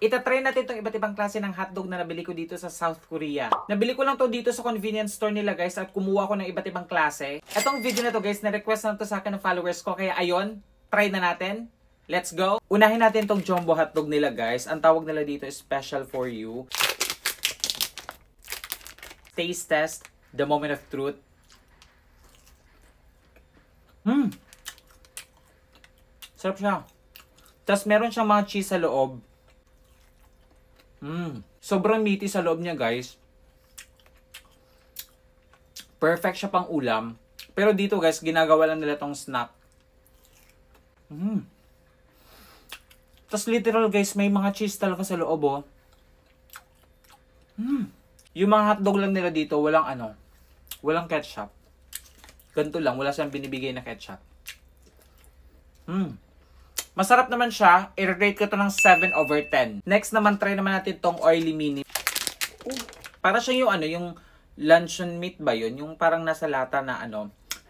Itatry natin itong iba't ibang klase ng hotdog na nabili ko dito sa South Korea. Nabili ko lang to dito sa convenience store nila guys at kumuha ko ng iba't ibang klase. Etong video na to guys, na-request na to sa akin ng followers ko. Kaya ayun, try na natin. Let's go! Unahin natin itong jumbo hotdog nila guys. Ang tawag nila dito is special for you. Taste test, the moment of truth. Sarap siya. Tapos meron siyang mga cheese sa loob. Sobrang meaty sa loob niya guys. Perfect siya pang ulam. Pero dito guys, ginagawa lang nila tong snack. Tapos literal guys, may mga cheese talaga sa loob oh. Yung mga hotdog lang nila dito, walang ketchup. Ganito lang, wala siyang binibigay na ketchup. Masarap naman siya. I-rate ko to ng 7/10. Next naman, try naman natin tong oily mini. Para siya yung luncheon meat ba yun? Yung parang nasa lata na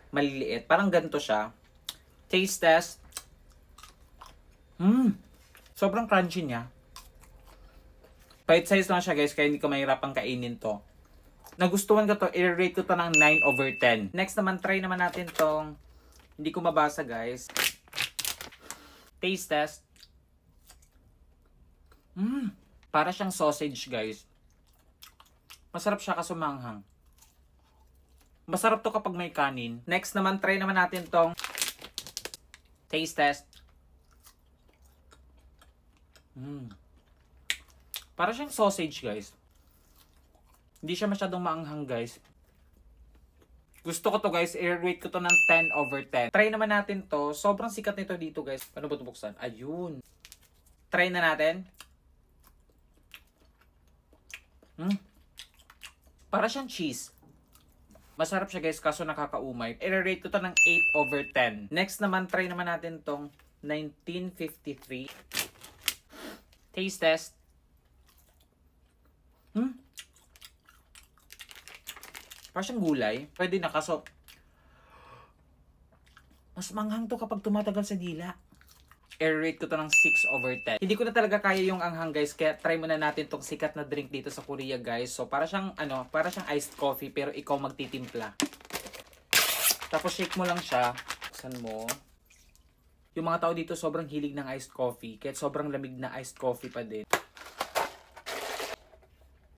maliliit. Parang ganito siya. Taste test. Sobrang crunchy niya. Bite size lang siya guys, kaya hindi ko mahirapang kainin to. Nagustuhan ko to, i-rate ko to ng 9/10. Next naman, try naman natin tong, hindi ko mabasa guys. Taste test. Para siyang sausage guys. Masarap siya kaso manghang. Masarap to kapag may kanin. Next naman, try naman natin tong taste test. Para siyang sausage guys. Hindi siya masyadong maanghang guys. Gusto ko to guys, i-rate ko to ng 10/10. Try naman natin to. Sobrang sikat nito dito guys. Paano ba ito buksan? Ayun. Try na natin. Para siyang cheese. Masarap siya guys, kaso nakakaumay. I-rate ko to ng 8/10. Next naman, try naman natin tong 1953. Taste test. Parang siyang gulay. Pwede na kaso mas manghang to kapag tumatagal sa dila. I-rate ko to ng 6/10. Hindi ko na talaga kaya yung anghang guys, kaya try muna natin tong sikat na drink dito sa Korea guys. So para siyang iced coffee pero ikaw magtitimpla. Tapos shake mo lang siya. Buksan mo. Yung mga tao dito sobrang hilig ng iced coffee, kaya sobrang lamig na iced coffee pa din.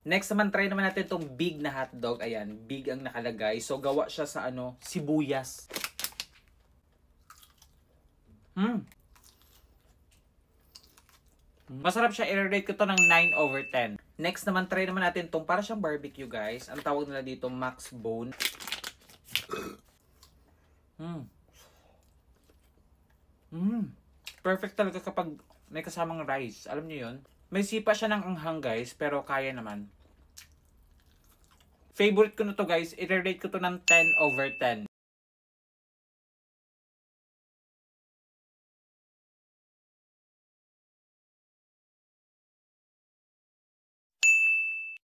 Next naman, try naman natin itong big na hotdog. Ayan, big ang nakalagay. So, gawa siya sa sibuyas. Masarap siya. I-rate ko to ng 9/10. Next naman, try naman natin itong para siyang barbecue, guys. Ang tawag nila dito, Max Bone. Perfect talaga kapag may kasamang rice. Alam niyo yun? May sipa siya ng anghang guys, pero kaya naman. Favorite ko na to guys, i-rate ko to ng 10/10.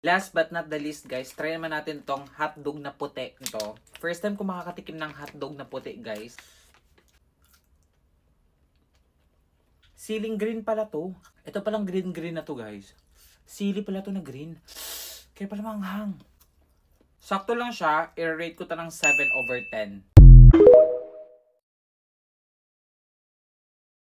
Last but not the least guys, try naman natin tong hotdog na puti. Ito. First time ko makakatikim ng hotdog na puti guys. Siling green pala to. Ito palang green na to guys. Sili pala to na green. Kaya pala manghang. Sakto lang siya. I-rate ko to ng 7/10.